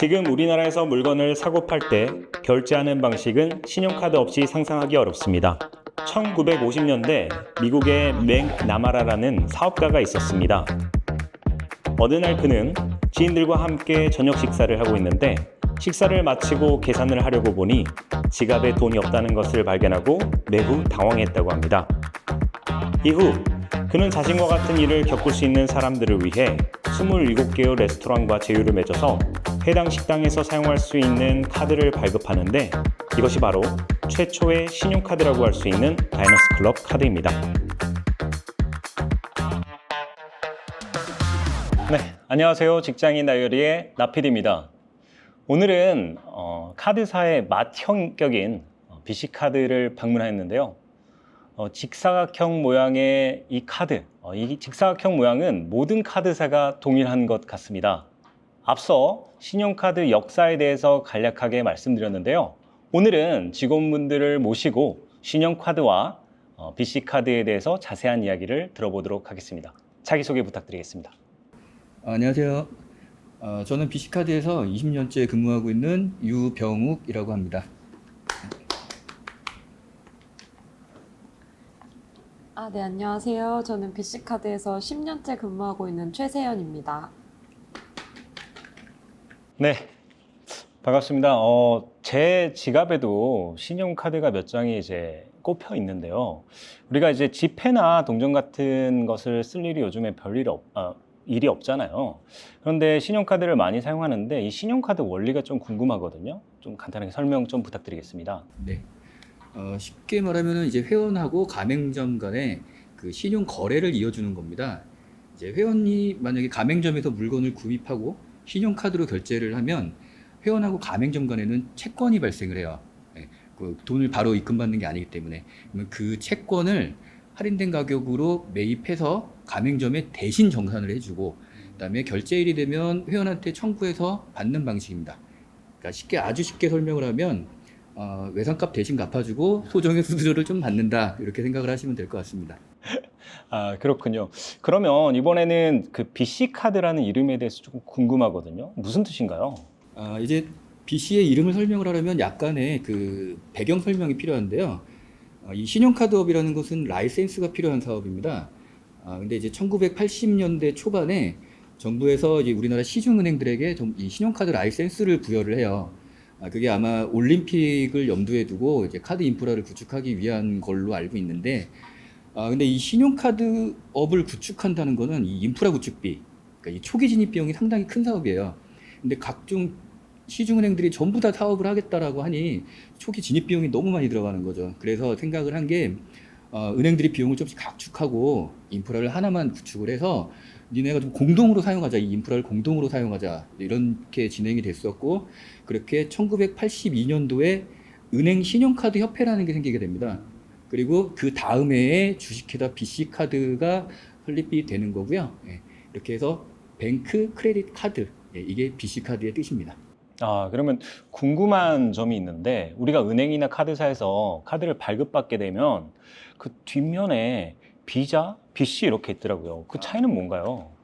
지금 우리나라에서 물건을 사고 팔 때 결제하는 방식은 신용카드 없이 상상하기 어렵습니다. 1950년대 미국의 맥나마라라는 사업가가 있었습니다. 어느 날 그는 지인들과 함께 저녁 식사를 하고 있는데 식사를 마치고 계산을 하려고 보니 지갑에 돈이 없다는 것을 발견하고 매우 당황했다고 합니다. 이후 그는 자신과 같은 일을 겪을 수 있는 사람들을 위해 27개의 레스토랑과 제휴를 맺어서 해당 식당에서 사용할 수 있는 카드를 발급하는데 이것이 바로 최초의 신용카드라고 할 수 있는 다이너스 클럽 카드입니다. 네, 안녕하세요. 직장인 다이어리의 나피디입니다. 오늘은 카드사의 맏형격인 BC카드를 방문했는데요. 직사각형 모양의 이 카드, 이 직사각형 모양은 모든 카드사가 동일한 것 같습니다. 앞서 신용카드 역사에 대해서 간략하게 말씀드렸는데요. 오늘은 직원분들을 모시고 신용카드와 BC카드에 대해서 자세한 이야기를 들어보도록 하겠습니다. 자기소개 부탁드리겠습니다. 안녕하세요. 저는 BC카드에서 20년째 근무하고 있는 유병욱이라고 합니다. 네, 안녕하세요. 저는 BC카드에서 10년째 근무하고 있는 최세연입니다. 네, 반갑습니다. 제 지갑에도 신용카드가 몇 장이 이제 꼽혀 있는데요. 우리가 이제 지폐나 동전 같은 것을 쓸 일이 요즘에 일이 없잖아요. 그런데 신용카드를 많이 사용하는데 이 신용카드 원리가 좀 궁금하거든요. 좀 간단하게 설명 좀 부탁드리겠습니다. 네. 쉽게 말하면 이제 회원하고 가맹점 간의 그 신용 거래를 이어주는 겁니다. 이제 회원이 만약에 가맹점에서 물건을 구입하고 신용카드로 결제를 하면 회원하고 가맹점 간에는 채권이 발생을 해요. 네, 그 돈을 바로 입금받는 게 아니기 때문에 그러면 그 채권을 할인된 가격으로 매입해서 가맹점에 대신 정산을 해주고 그다음에 결제일이 되면 회원한테 청구해서 받는 방식입니다. 그러니까 아주 쉽게 설명을 하면 외상값 대신 갚아주고 소정의 수수료를 좀 받는다 이렇게 생각을 하시면 될 것 같습니다. 그렇군요. 그러면 이번에는 그 BC카드라는 이름에 대해서 조금 궁금하거든요. 무슨 뜻인가요? 이제 BC의 이름을 설명을 하려면 약간의 그 배경 설명이 필요한데요. 이 신용카드업이라는 것은 라이센스가 필요한 사업입니다. 근데 이제 1980년대 초반에 정부에서 이제 우리나라 시중은행들에게 이 신용카드 라이센스를 부여를 해요. 그게 아마 올림픽을 염두에 두고 이제 카드 인프라를 구축하기 위한 걸로 알고 있는데, 근데 이 신용카드업을 구축한다는 거는 이 인프라 구축비, 그러니까 이 초기 진입 비용이 상당히 큰 사업이에요. 근데 각종 시중은행들이 전부 다 사업을 하겠다라고 하니 초기 진입 비용이 너무 많이 들어가는 거죠. 그래서 생각을 한 게 은행들이 비용을 조금씩 각축하고 인프라를 하나만 구축을 해서 니네가 좀 공동으로 사용하자, 이 인프라를 공동으로 사용하자 이렇게 진행이 됐었고 그렇게 1982년도에 은행 신용카드 협회라는 게 생기게 됩니다. 그리고 그 다음 해에 주식회사 BC카드가 설립이 되는 거고요. 이렇게 해서 뱅크 크레딧 카드, 이게 BC카드의 뜻입니다. 그러면 궁금한 점이 있는데 우리가 은행이나 카드사에서 카드를 발급받게 되면 그 뒷면에 비자, BC 이렇게 있더라고요. 그 차이는 뭔가요?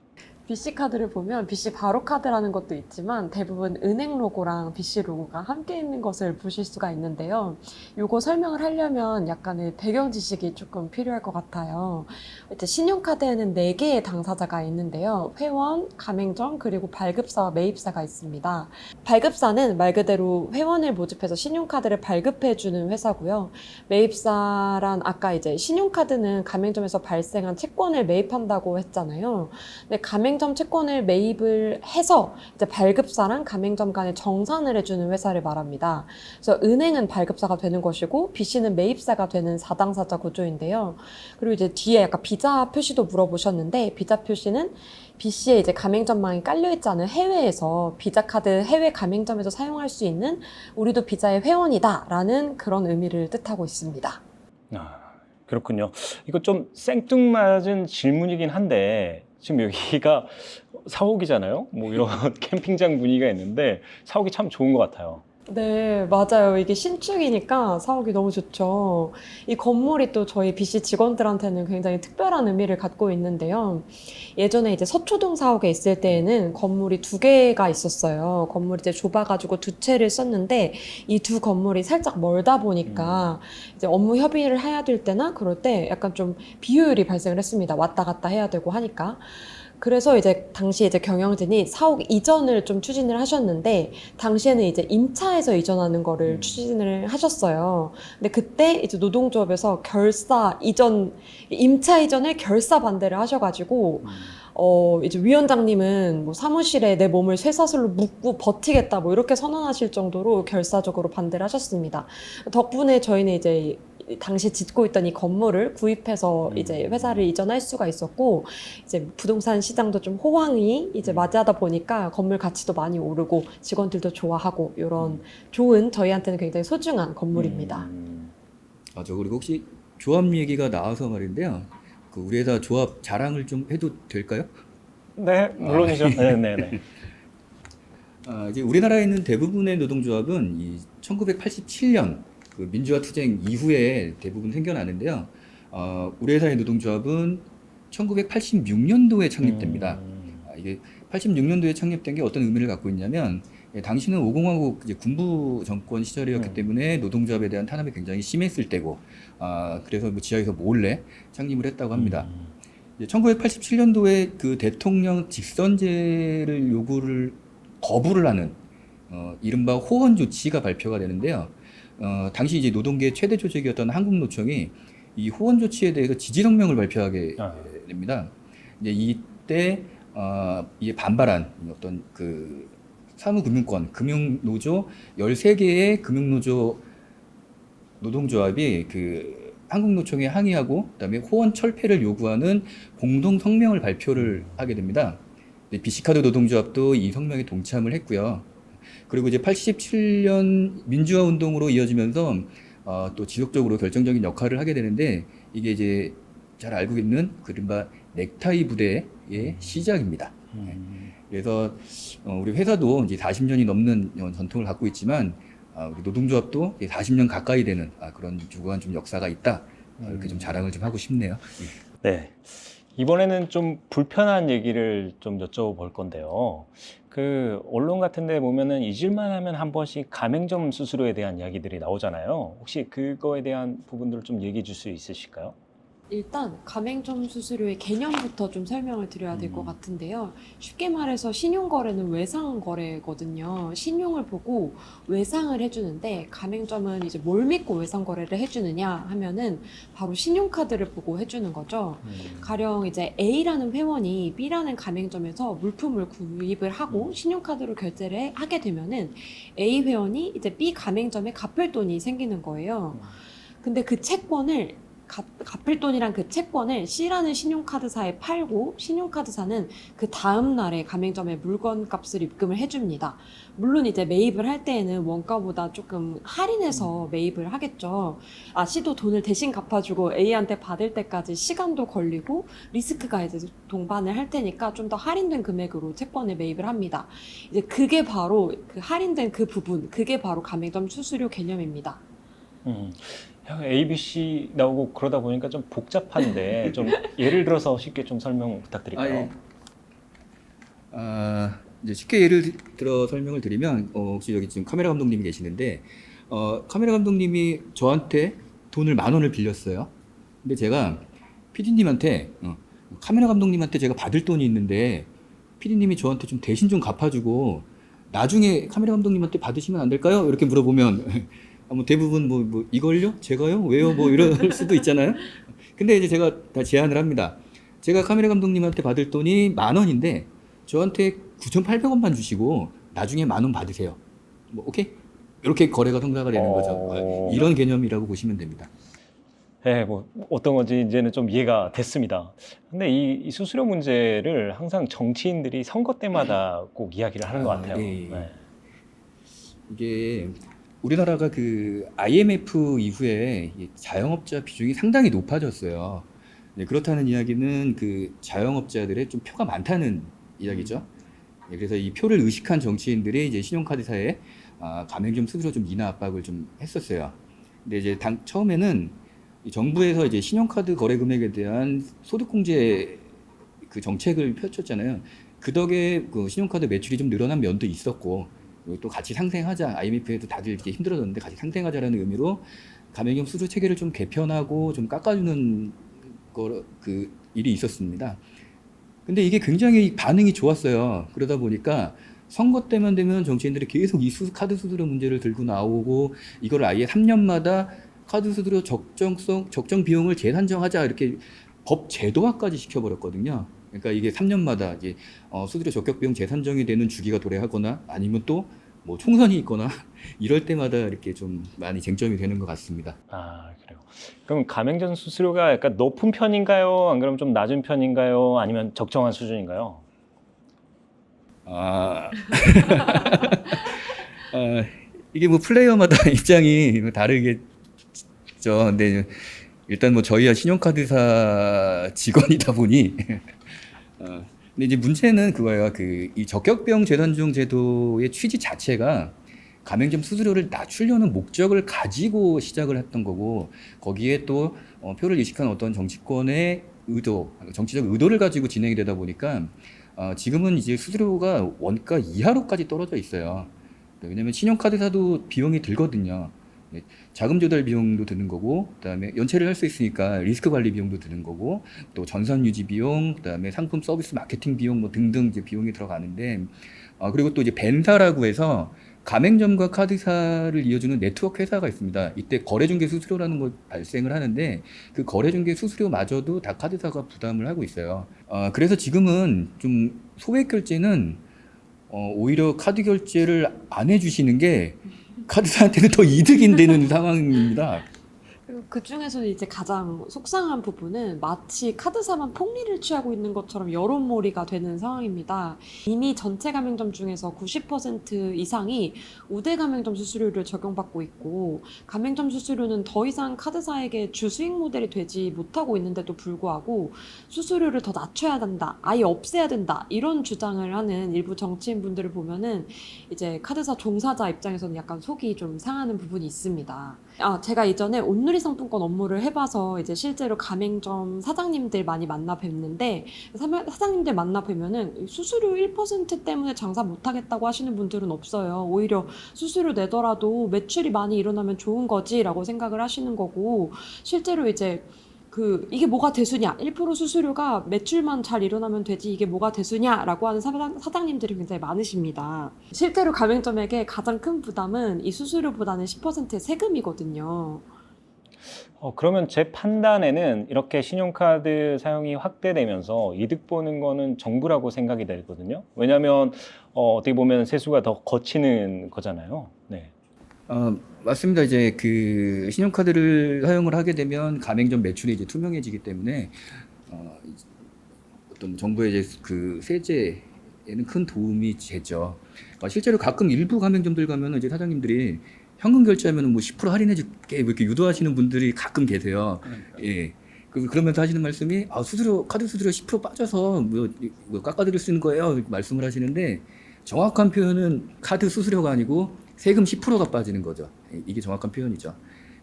BC카드를 보면 BC 바로카드라는 것도 있지만 대부분 은행 로고랑 BC 로고가 함께 있는 것을 보실 수가 있는데요. 요거 설명을 하려면 약간의 배경 지식이 조금 필요할 것 같아요. 이제 신용카드에는 4개의 당사자가 있는데요. 회원, 가맹점, 그리고 발급사와 매입사가 있습니다. 발급사는 말 그대로 회원을 모집해서 신용카드를 발급해주는 회사고요. 매입사란 아까 이제 신용카드는 가맹점에서 발생한 채권을 매입한다고 했잖아요. 근데 가맹점 채권을 매입을 해서 이제 발급사랑 가맹점 간에 정산을 해주는 회사를 말합니다. 그래서 은행은 발급사가 되는 것이고 BC는 매입사가 되는 4당사자 구조인데요. 그리고 이제 뒤에 약간 비자 표시도 물어보셨는데 비자 표시는 BC에 이제 가맹점망이 깔려있지 않은 해외에서 비자카드 해외 가맹점에서 사용할 수 있는 우리도 비자의 회원이다 라는 그런 의미를 뜻하고 있습니다. 그렇군요. 이거 좀 생뚱맞은 질문이긴 한데 지금 여기가 사옥이잖아요. 뭐 이런 캠핑장 분위기가 있는데 사옥이 참 좋은 것 같아요. 네, 맞아요. 이게 신축이니까 사옥이 너무 좋죠. 이 건물이 또 저희 BC 직원들한테는 굉장히 특별한 의미를 갖고 있는데요. 예전에 이제 서초동 사옥에 있을 때에는 건물이 두 개가 있었어요. 건물이 이제 좁아가지고 두 채를 썼는데 이 두 건물이 살짝 멀다 보니까 이제 업무 협의를 해야 될 때나 그럴 때 약간 좀 비효율이 발생을 했습니다. 왔다 갔다 해야 되고 하니까. 그래서 이제 당시 이제 경영진이 사옥 이전을 좀 추진을 하셨는데 당시에는 이제 임차해서 이전하는 거를 추진을 하셨어요. 근데 그때 이제 노동조합에서 결사 이전 임차 이전에 결사 반대를 하셔가지고 이제 위원장님은 뭐 사무실에 내 몸을 쇠사슬로 묶고 버티겠다 뭐 이렇게 선언하실 정도로 결사적으로 반대를 하셨습니다. 덕분에 저희는 이제 당시 짓고 있던 이 건물을 구입해서 이제 회사를 이전할 수가 있었고 이제 부동산 시장도 좀 호황이 이제 맞이하다 보니까 건물 가치도 많이 오르고 직원들도 좋아하고 이런 좋은 저희한테는 굉장히 소중한 건물입니다. 저 그리고 혹시 조합 얘기가 나와서 말인데요. 그 우리 회사 조합 자랑을 좀 해도 될까요? 네, 물론이죠. 네네네. 이제 우리나라에 있는 대부분의 노동조합은 이 1987년 그 민주화 투쟁 이후에 대부분 생겨나는데요. 우리 회사의 노동조합은 1986년도에 창립됩니다. 이게 86년도에 창립된 게 어떤 의미를 갖고 있냐면 당시는 5공화국 이제 군부 정권 시절이었기 때문에 노동조합에 대한 탄압이 굉장히 심했을 때고 그래서 뭐 지하에서 몰래 창립을 했다고 합니다. 1987년도에 그 대통령 직선제를 요구를 거부를 하는 이른바 호원 조치가 발표가 되는데요. 당시 이제 노동계 최대 조직이었던 한국노총이 이 호원 조치에 대해서 지지성명을 발표하게 됩니다. 이제 이때 이에 반발한 어떤 그 사무금융권, 금융노조 13개의 금융노조 노동조합이 그 한국노총에 항의하고 그다음에 호원 철폐를 요구하는 공동 성명을 발표를 하게 됩니다. BC카드 노동조합도 이 성명에 동참을 했고요. 그리고 이제 87년 민주화 운동으로 이어지면서 또 지속적으로 결정적인 역할을 하게 되는데 이게 이제 잘 알고 있는 그른바 넥타이 부대의 시작입니다. 그래서 우리 회사도 이제 40년이 넘는 전통을 갖고 있지만 우리 노동조합도 40년 가까이 되는 그런 유구한 좀 역사가 있다. 이렇게 좀 자랑을 좀 하고 싶네요. 네. 이번에는 좀 불편한 얘기를 좀 여쭤볼 건데요. 그 언론 같은 데 보면은 잊을만 하면 한 번씩 가맹점 수수료에 대한 이야기들이 나오잖아요. 혹시 그거에 대한 부분들을 좀 얘기해 줄 수 있으실까요? 일단 가맹점 수수료의 개념부터 좀 설명을 드려야 될 것 같은데요. 쉽게 말해서 신용거래는 외상거래거든요. 신용을 보고 외상을 해주는데 가맹점은 이제 뭘 믿고 외상거래를 해주느냐 하면은 바로 신용카드를 보고 해주는 거죠. 가령 이제 A라는 회원이 B라는 가맹점에서 물품을 구입을 하고 신용카드로 결제를 하게 되면은 A 회원이 이제 B 가맹점에 갚을 돈이 생기는 거예요. 근데 그 채권을 갚을 돈이란 그 채권을 C라는 신용카드사에 팔고 신용카드사는 그 다음 날에 가맹점에 물건 값을 입금을 해줍니다. 물론 이제 매입을 할 때에는 원가보다 조금 할인해서 매입을 하겠죠. C도 돈을 대신 갚아주고 A한테 받을 때까지 시간도 걸리고 리스크가 이제 동반을 할 테니까 좀 더 할인된 금액으로 채권을 매입을 합니다. 이제 그게 바로 그 할인된 그 부분, 그게 바로 가맹점 수수료 개념입니다. A, B, C 나오고 그러다 보니까 좀 복잡한데 좀 예를 들어서 쉽게 좀 설명 부탁드릴까요? 이제 쉽게 예를 들어 설명을 드리면 혹시 여기 지금 카메라 감독님이 계시는데 카메라 감독님이 저한테 돈을 10,000원을 빌렸어요. 근데 제가 PD님한테 카메라 감독님한테 제가 받을 돈이 있는데 PD님이 저한테 좀 대신 좀 갚아주고 나중에 카메라 감독님한테 받으시면 안 될까요? 이렇게 물어보면 뭐 대부분 뭐 이걸요? 제가요? 왜요? 뭐 이럴 수도 있잖아요. 근데 이제 제가 다 제안을 합니다. 제가 카메라 감독님한테 받을 돈이 10,000원인데 저한테 9,800원만 주시고 나중에 10,000원 받으세요. 뭐 오케이? 이렇게 거래가 성사가 되는 거죠. 이런 개념이라고 보시면 됩니다. 네, 뭐 어떤 건지 이제는 좀 이해가 됐습니다. 근데 이 수수료 문제를 항상 정치인들이 선거 때마다 꼭 이야기를 하는 것 같아요. 네. 네. 이게 우리나라가 그 IMF 이후에 자영업자 비중이 상당히 높아졌어요. 네, 그렇다는 이야기는 그 자영업자들의 좀 표가 많다는 이야기죠. 그래서 이 표를 의식한 정치인들이 이제 신용카드사에 가맹점 수수료 좀 인하 압박을 좀 했었어요. 근데 이제 처음에는 이 정부에서 이제 신용카드 거래 금액에 대한 소득공제 그 정책을 펼쳤잖아요. 그 덕에 그 신용카드 매출이 좀 늘어난 면도 있었고, 그리고 또 같이 상생하자, IMF에도 다들 이렇게 힘들어졌는데 같이 상생하자라는 의미로 가맹점 수수료 체계를 좀 개편하고 좀 깎아주는 그 일이 있었습니다. 근데 이게 굉장히 반응이 좋았어요. 그러다 보니까 선거 때만 되면 정치인들이 계속 이 카드 수수료 문제를 들고 나오고, 이걸 아예 3년마다 카드 수수료 적정 비용을 재산정하자, 이렇게 법 제도화까지 시켜버렸거든요. 그러니까 이게 3년마다 이제 수수료 적격 비용 재산정이 되는 주기가 도래하거나, 아니면 또 뭐 총선이 있거나 이럴 때마다 이렇게 좀 많이 쟁점이 되는 것 같습니다. 아, 그래요. 그럼 가맹점 수수료가 약간 높은 편인가요? 안 그러면 좀 낮은 편인가요? 아니면 적정한 수준인가요? 이게 뭐 플레이어마다 입장이 다르겠죠. 근데 일단 뭐 저희야 신용카드사 직원이다 보니 근데 이제 문제는 그거예요. 이 적격비용 재산정 제도의 취지 자체가 가맹점 수수료를 낮추려는 목적을 가지고 시작을 했던 거고, 거기에 또 표를 이식한 어떤 정치권의 의도, 정치적 의도를 가지고 진행이 되다 보니까 지금은 이제 수수료가 원가 이하로까지 떨어져 있어요. 왜냐하면 신용카드사도 비용이 들거든요. 자금 조달 비용도 드는 거고, 그다음에 연체를 할 수 있으니까 리스크 관리 비용도 드는 거고, 또 전산 유지 비용, 그다음에 상품 서비스 마케팅 비용 뭐 등등 이제 비용이 들어가는데, 그리고 또 이제 벤사라고 해서 가맹점과 카드사를 이어주는 네트워크 회사가 있습니다. 이때 거래중개 수수료라는 걸 발생을 하는데, 그 거래중개 수수료마저도 다 카드사가 부담을 하고 있어요. 그래서 지금은 좀 소액 결제는 오히려 카드 결제를 안 해주시는 게 카드사한테는 더 이득이 되는 상황입니다. 그리고 그 중에서는 이제 가장 속상한 부분은 마치 카드사만 폭리를 취하고 있는 것처럼 여론몰이가 되는 상황입니다. 이미 전체 가맹점 중에서 90% 이상이 우대 가맹점 수수료를 적용받고 있고, 가맹점 수수료는 더 이상 카드사에게 주수익 모델이 되지 못하고 있는데도 불구하고 수수료를 더 낮춰야 된다, 아예 없애야 된다, 이런 주장을 하는 일부 정치인분들을 보면은 이제 카드사 종사자 입장에서는 약간 속이 좀 상하는 부분이 있습니다. 제가 이전에 온누리 상품권 업무를 해봐서 이제 실제로 가맹점 사장님들 많이 만나 뵙는데, 사장님들 만나 뵈면은 수수료 1% 때문에 장사 못하겠다고 하시는 분들은 없어요. 오히려 수수료 내더라도 매출이 많이 일어나면 좋은 거지라고 생각을 하시는 거고, 실제로 이제 이게 뭐가 대수냐? 1% 수수료가 매출만 잘 일어나면 되지 이게 뭐가 대수냐라고 하는 사장님들이 굉장히 많으십니다. 실제로 가맹점에게 가장 큰 부담은 이 수수료보다는 10%의 세금이거든요. 그러면 제 판단에는 이렇게 신용카드 사용이 확대되면서 이득 보는 거는 정부라고 생각이 되거든요. 왜냐하면 어떻게 보면 세수가 더 거치는 거잖아요. 네. 맞습니다. 이제 그 신용카드를 사용을 하게 되면 가맹점 매출이 이제 투명해지기 때문에 어떤 정부의 이제 그 세제에는 큰 도움이 되죠. 실제로 가끔 일부 가맹점들 가면은 이제 사장님들이 현금 결제하면은 뭐 10% 할인해 줄게 뭐 이렇게 유도하시는 분들이 가끔 계세요. 예. 그러면서 하시는 말씀이 카드 수수료 10% 빠져서 뭐 깎아드릴 수 있는 거예요. 말씀을 하시는데, 정확한 표현은 카드 수수료가 아니고 세금 10%가 빠지는 거죠. 이게 정확한 표현이죠.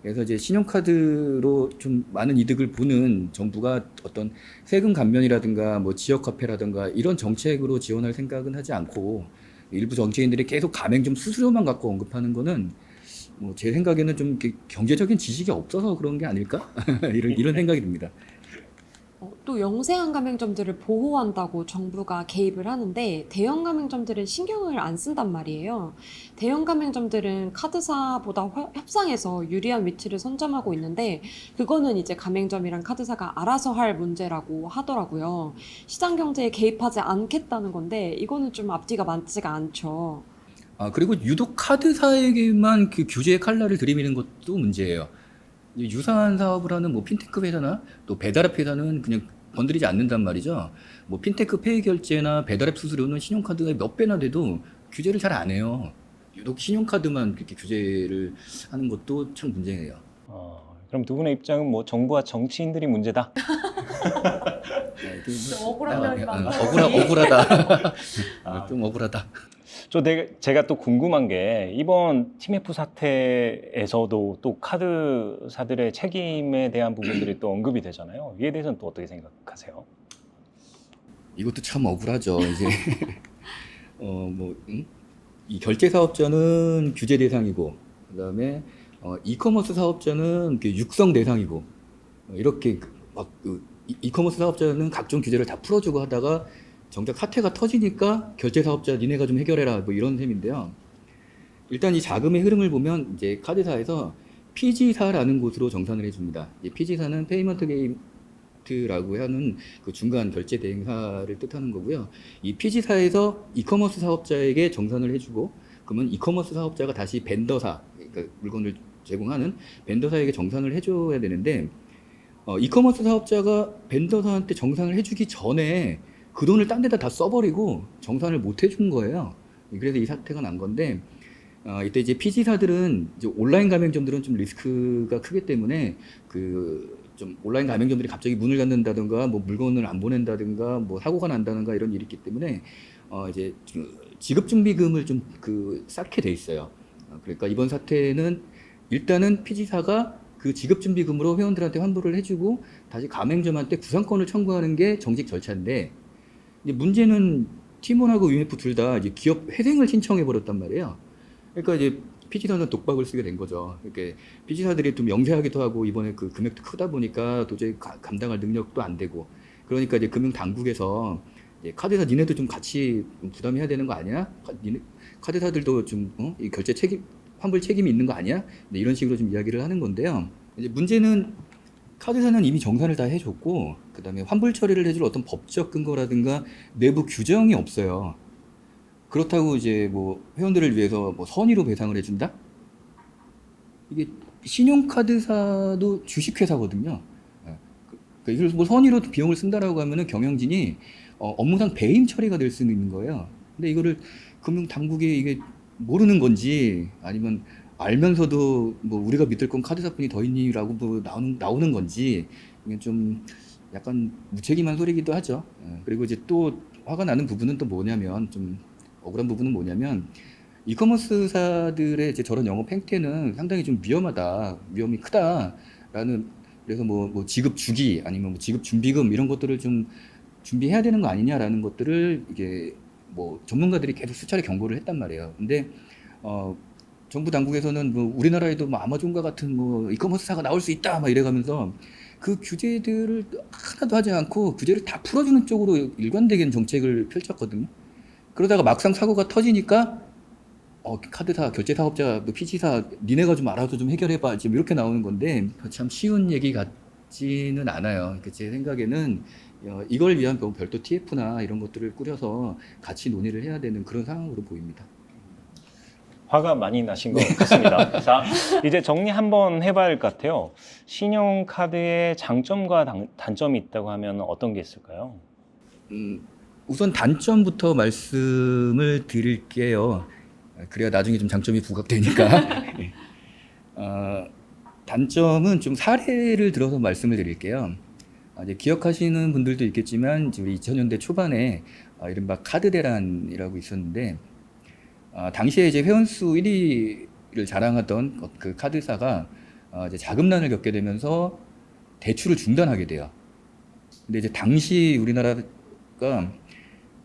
그래서 이제 신용카드로 좀 많은 이득을 보는 정부가 어떤 세금 감면이라든가 뭐 지역 화폐라든가 이런 정책으로 지원할 생각은 하지 않고, 일부 정치인들이 계속 가맹점 수수료만 갖고 언급하는 거는 뭐 제 생각에는 좀 경제적인 지식이 없어서 그런 게 아닐까? 이런 생각이 듭니다. 또 영세한 가맹점들을 보호한다고 정부가 개입을 하는데, 대형 가맹점들은 신경을 안 쓴단 말이에요. 대형 가맹점들은 카드사보다 협상에서 유리한 위치를 선점하고 있는데, 그거는 이제 가맹점이랑 카드사가 알아서 할 문제라고 하더라고요. 시장 경제에 개입하지 않겠다는 건데, 이거는 좀 앞뒤가 맞지가 않죠. 그리고 유독 카드사에게만 그 규제의 칼날을 들이미는 것도 문제예요. 유사한 사업을 하는 뭐 핀테크 회사나 또 배달앱 회사는 그냥 건드리지 않는단 말이죠. 뭐 핀테크 페이 결제나 배달앱 수수료는 신용카드가 몇 배나 돼도 규제를 잘 안 해요. 유독 신용카드만 그렇게 규제를 하는 것도 참 문제예요. 그럼 두 분의 입장은 뭐 정부와 정치인들이 문제다? 좀 억울한 면이 많다. 억울하다. 아. 좀 억울하다. 제가 또 궁금한 게 이번 TMF 사태에서도 또 카드사들의 책임에 대한 부분들이 또 언급이 되잖아요. 이에 대해서는 또 어떻게 생각하세요? 이것도 참 억울하죠. 이제 이 결제 사업자는 규제 대상이고, 그다음에 이커머스 사업자는 그 육성 대상이고, 이렇게 이커머스 사업자는 각종 규제를 다 풀어주고 하다가 정작 사태가 터지니까 결제 사업자 니네가 좀 해결해라 뭐 이런 셈인데요. 일단 이 자금의 흐름을 보면 이제 카드사에서 PG사라는 곳으로 정산을 해줍니다. 이 PG사는 페이먼트 게이트라고 하는 그 중간 결제 대행사를 뜻하는 거고요. 이 PG사에서 이커머스 사업자에게 정산을 해주고, 그러면 이커머스 사업자가 다시 벤더사, 그러니까 물건을 제공하는 벤더사에게 정산을 해줘야 되는데, 이커머스 사업자가 벤더사한테 정산을 해주기 전에 그 돈을 딴 데다 다 써버리고 정산을 못 해준 거예요. 그래서 이 사태가 난 건데, 이때 이제 PG사들은 이제 온라인 가맹점들은 좀 리스크가 크기 때문에 좀 온라인 가맹점들이 갑자기 문을 닫는다든가 뭐 물건을 안 보낸다든가 뭐 사고가 난다든가 이런 일이 있기 때문에 이제 지급준비금을 좀 쌓게 돼 있어요. 그러니까 이번 사태는 일단은 PG사가 그 지급준비금으로 회원들한테 환불을 해주고 다시 가맹점한테 구상권을 청구하는 게 정직 절차인데, 이제 문제는 티몬하고 UMF 둘 다 이제 기업 회생을 신청해 버렸단 말이에요. 그러니까 이제 PG사는 독박을 쓰게 된 거죠. 이렇게 PG사들이 좀 영세하기도 하고 이번에 그 금액도 크다 보니까 도저히 감당할 능력도 안 되고, 그러니까 이제 금융 당국에서 이제 카드사 니네도 좀 같이 부담해야 되는 거 아니야? 카드사들도 좀 이 결제 책임 환불 책임이 있는 거 아니야? 이런 식으로 좀 이야기를 하는 건데요. 이제 문제는 카드사는 이미 정산을 다 해줬고, 그 다음에 환불 처리를 해줄 어떤 법적 근거라든가 내부 규정이 없어요. 그렇다고 이제 뭐 회원들을 위해서 뭐 선의로 배상을 해준다? 이게 신용카드사도 주식회사거든요. 이걸 뭐 선의로 비용을 쓴다라고 하면은 경영진이 업무상 배임 처리가 될 수는 있는 거예요. 근데 이거를 금융당국이 이게 모르는 건지 아니면 알면서도 뭐 우리가 믿을 건 카드사뿐이 더 있니라고 뭐 나오는 건지, 이게 좀 약간 무책임한 소리기도 하죠. 그리고 이제 또 화가 나는 부분은 또 뭐냐면, 좀 억울한 부분은 뭐냐면, 이커머스사들의 이제 저런 영업 행태는 상당히 좀 위험이 크다라는, 그래서 뭐 지급 주기 아니면 뭐 지급 준비금 이런 것들을 좀 준비해야 되는 거 아니냐라는 것들을 이게 뭐 전문가들이 계속 수차례 경고를 했단 말이에요. 근데 정부 당국에서는 뭐 우리나라에도 뭐 아마존과 같은 뭐 이커머스사가 나올 수 있다 막 이래가면서 그 규제들을 하나도 하지 않고 규제를 다 풀어주는 쪽으로 일관되게 정책을 펼쳤거든요. 그러다가 막상 사고가 터지니까 카드사, 결제 사업자, 뭐 PG사 니네가 좀 알아서 좀 해결해봐 지금 이렇게 나오는 건데, 참 쉬운 얘기 같지는 않아요. 그러니까 제 생각에는 이걸 위한 별도 TF나 이런 것들을 꾸려서 같이 논의를 해야 되는 그런 상황으로 보입니다. 화가 많이 나신 것 같습니다. 자, 이제 정리 한번 해봐야 할 것 같아요. 신용카드의 장점과 단점이 있다고 하면 어떤 게 있을까요? 우선 단점부터 말씀을 드릴게요. 그래야 나중에 좀 장점이 부각되니까. 단점은 좀 사례를 들어서 말씀을 드릴게요. 이제 기억하시는 분들도 있겠지만 우리 2000년대 초반에 이른바 카드 대란이라고 있었는데, 당시에 이제 회원수 1위를 자랑하던 그 카드사가 이제 자금난을 겪게 되면서 대출을 중단하게 돼요. 근데 이제 당시 우리나라가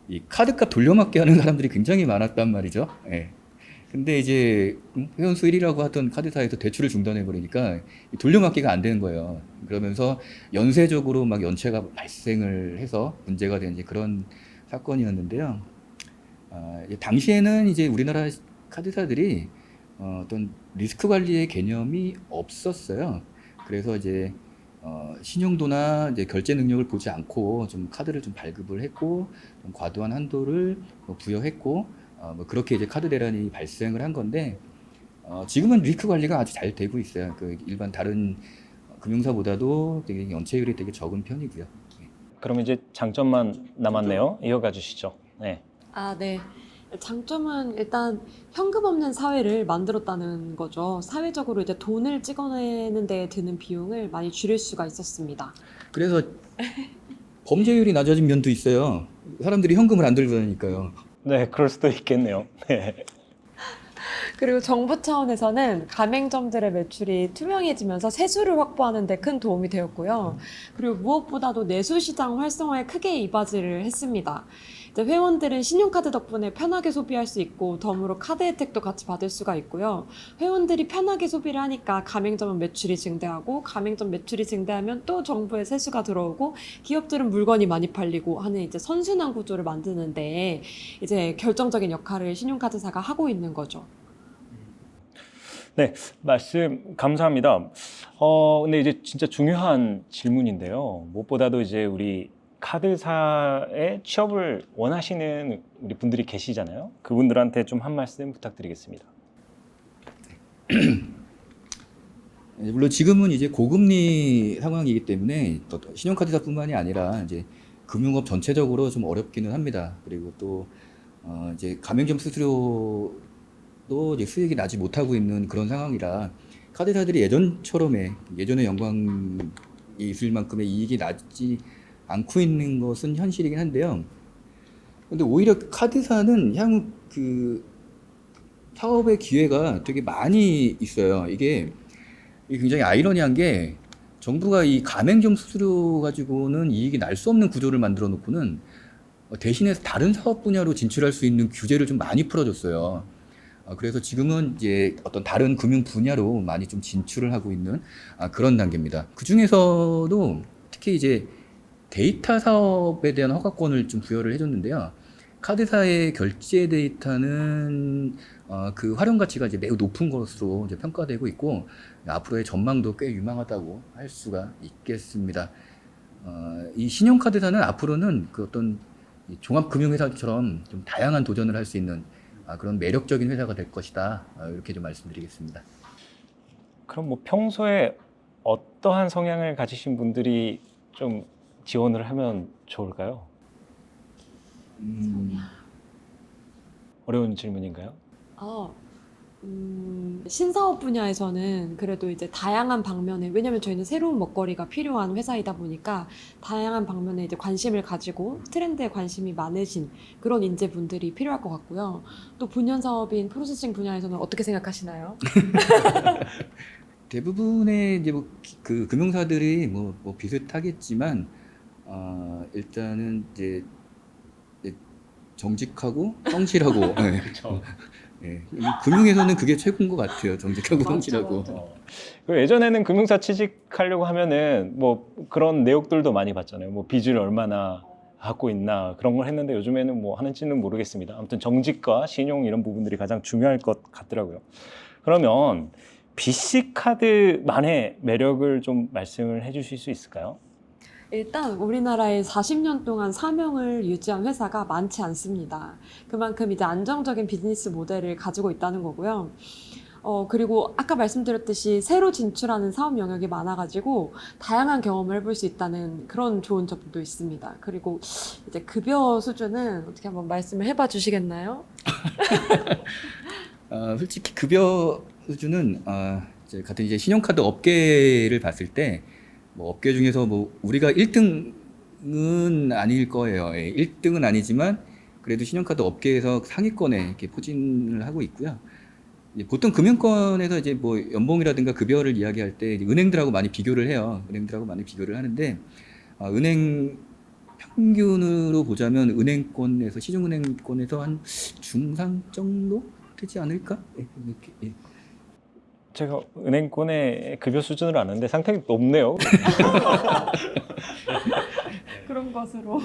이 카드값 돌려막기 하는 사람들이 굉장히 많았단 말이죠. 예. 근데 이제 회원수 1위라고 하던 카드사에서 대출을 중단해 버리니까 돌려막기가 안 되는 거예요. 그러면서 연쇄적으로 막 연체가 발생을 해서 문제가 된 이제 그런 사건이었는데요. 당시에는 이제 우리나라 카드사들이 어떤 리스크 관리의 개념이 없었어요. 그래서 이제 신용도나 이제 결제 능력을 보지 않고 좀 카드를 좀 발급을 했고, 좀 과도한 한도를 부여했고, 뭐 그렇게 이제 카드 대란이 발생을 한 건데, 지금은 리스크 관리가 아주 잘 되고 있어요. 그 일반 다른 금융사보다도 되게 연체율이 되게 적은 편이고요. 그럼 이제 장점만 남았네요. 이어가 주시죠. 네. 네. 장점은 일단 현금 없는 사회를 만들었다는 거죠. 사회적으로 이제 돈을 찍어내는 데 드는 비용을 많이 줄일 수가 있었습니다. 그래서 범죄율이 낮아진 면도 있어요. 사람들이 현금을 안 들고 다니니까요. 네, 그럴 수도 있겠네요. 네. 그리고 정부 차원에서는 가맹점들의 매출이 투명해지면서 세수를 확보하는 데 큰 도움이 되었고요. 그리고 무엇보다도 내수시장 활성화에 크게 이바지를 했습니다. 이제 회원들은 신용카드 덕분에 편하게 소비할 수 있고 덤으로 카드 혜택도 같이 받을 수가 있고요. 회원들이 편하게 소비를 하니까 가맹점은 매출이 증대하고 가맹점 매출이 증대하면 또 정부에 세수가 들어오고 기업들은 물건이 많이 팔리고 하는 이제 선순환 구조를 만드는데 이제 결정적인 역할을 신용카드사가 하고 있는 거죠. 네, 말씀 감사합니다. 근데 이제 진짜 중요한 질문인데요. 무엇보다도 이제 우리 카드사에 취업을 원하시는 우리 분들이 계시잖아요. 그분들한테 좀 한 말씀 부탁드리겠습니다. 물론 지금은 이제 고금리 상황이기 때문에 또 신용카드사뿐만이 아니라 이제 금융업 전체적으로 좀 어렵기는 합니다. 그리고 또 이제 가맹점 스스로도 이제 수익이 나지 못하고 있는 그런 상황이라 카드사들이 예전의 영광이 있을 만큼의 이익이 나지 않고 있는 것은 현실이긴 한데요. 근데 오히려 카드사는 향후 그 사업의 기회가 되게 많이 있어요. 이게 굉장히 아이러니한 게 정부가 이 가맹점 수수료 가지고는 이익이 날 수 없는 구조를 만들어 놓고는 대신해서 다른 사업 분야로 진출할 수 있는 규제를 좀 많이 풀어줬어요. 그래서 지금은 이제 어떤 다른 금융 분야로 많이 좀 진출을 하고 있는 그런 단계입니다. 그 중에서도 특히 이제 데이터 사업에 대한 허가권을 좀 부여를 해줬는데요. 카드사의 결제 데이터는 그 활용 가치가 이제 매우 높은 것으로 이제 평가되고 있고 앞으로의 전망도 꽤 유망하다고 할 수가 있겠습니다. 이 신용카드사는 앞으로는 그 어떤 종합금융회사처럼 좀 다양한 도전을 할 수 있는 그런 매력적인 회사가 될 것이다. 이렇게 좀 말씀드리겠습니다. 그럼 뭐 평소에 어떠한 성향을 가지신 분들이 좀 지원을 하면 좋을까요? 어려운 질문인가요? 신사업 분야에서는 그래도 이제 다양한 방면에, 왜냐면 저희는 새로운 먹거리가 필요한 회사이다 보니까 다양한 방면에 이제 관심을 가지고 트렌드에 관심이 많으신 그런 인재분들이 필요할 것 같고요. 또 본연 사업인 프로세싱 분야에서는 어떻게 생각하시나요? 대부분의 이제 그 금융사들이 뭐 비슷하겠지만 일단은 이제 정직하고 성실하고 네. 그렇죠. 네. 금융에서는 그게 최고인 것 같아요. 정직하고 성실하고. 예전에는 금융사 취직하려고 하면은 뭐 그런 내역들도 많이 봤잖아요. 뭐 빚을 얼마나 갖고 있나 그런 걸 했는데 요즘에는 뭐 하는지는 모르겠습니다. 아무튼 정직과 신용 이런 부분들이 가장 중요할 것 같더라고요. 그러면 BC 카드만의 매력을 좀 말씀을 해주실 수 있을까요? 일단 우리나라에 40년 동안 사명을 유지한 회사가 많지 않습니다. 그만큼 이제 안정적인 비즈니스 모델을 가지고 있다는 거고요. 그리고 아까 말씀드렸듯이 새로 진출하는 사업 영역이 많아가지고 다양한 경험을 해볼 수 있다는 그런 좋은 점도 있습니다. 그리고 이제 급여 수준은 어떻게 한번 말씀을 해봐 주시겠나요? 솔직히 급여 수준은 이제 같은 이제 신용카드 업계를 봤을 때 뭐 업계 중에서 뭐 우리가 1등은 아닐 거예요. 1등은 아니지만 그래도 신용카드 업계에서 상위권에 이렇게 포진을 하고 있고요. 이제 보통 금융권에서 이제 뭐 연봉이라든가 급여를 이야기할 때 은행들하고 많이 비교를 해요. 은행들하고 많이 비교를 하는데 은행 평균으로 보자면 은행권에서 시중은행권에서 한 중상 정도 되지 않을까? 이렇게. 제가 은행권의 급여 수준을 아는데 상당히 높네요. 그런 것으로.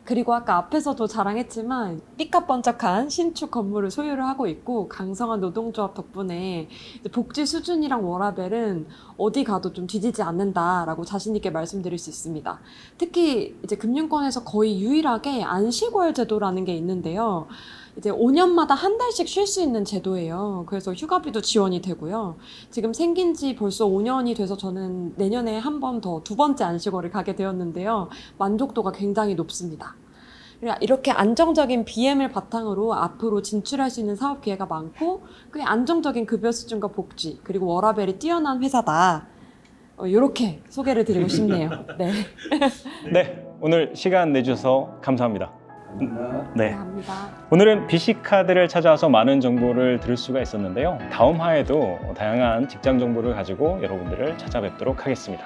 그리고 아까 앞에서도 자랑했지만 삐까번쩍한 신축 건물을 소유를 하고 있고 강성한 노동조합 덕분에 이제 복지 수준이랑 워라밸은 어디 가도 좀 뒤지지 않는다라고 자신 있게 말씀드릴 수 있습니다. 특히 이제 금융권에서 거의 유일하게 안식월 제도라는 게 있는데요. 이제 5년마다 한 달씩 쉴 수 있는 제도예요. 그래서 휴가비도 지원이 되고요. 지금 생긴 지 벌써 5년이 돼서 저는 내년에 한 번 더 두 번째 안식월을 가게 되었는데요. 만족도가 굉장히 높습니다. 이렇게 안정적인 BM을 바탕으로 앞으로 진출할 수 있는 사업 기회가 많고 꽤 안정적인 급여 수준과 복지 그리고 워라밸이 뛰어난 회사다. 이렇게 소개를 드리고 싶네요. 네. 네, 오늘 시간 내주셔서 감사합니다. 네. 감사합니다. 오늘은 BC카드를 찾아와서 많은 정보를 들을 수가 있었는데요. 다음 화에도 다양한 직장 정보를 가지고 여러분들을 찾아뵙도록 하겠습니다.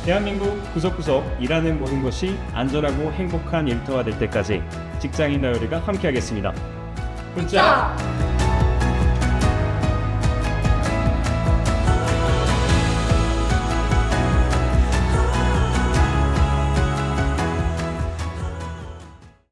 대한민국 구석구석 일하는 모든 것이 안전하고 행복한 일터가 될 때까지 직장인 다이어리가 함께하겠습니다. 문자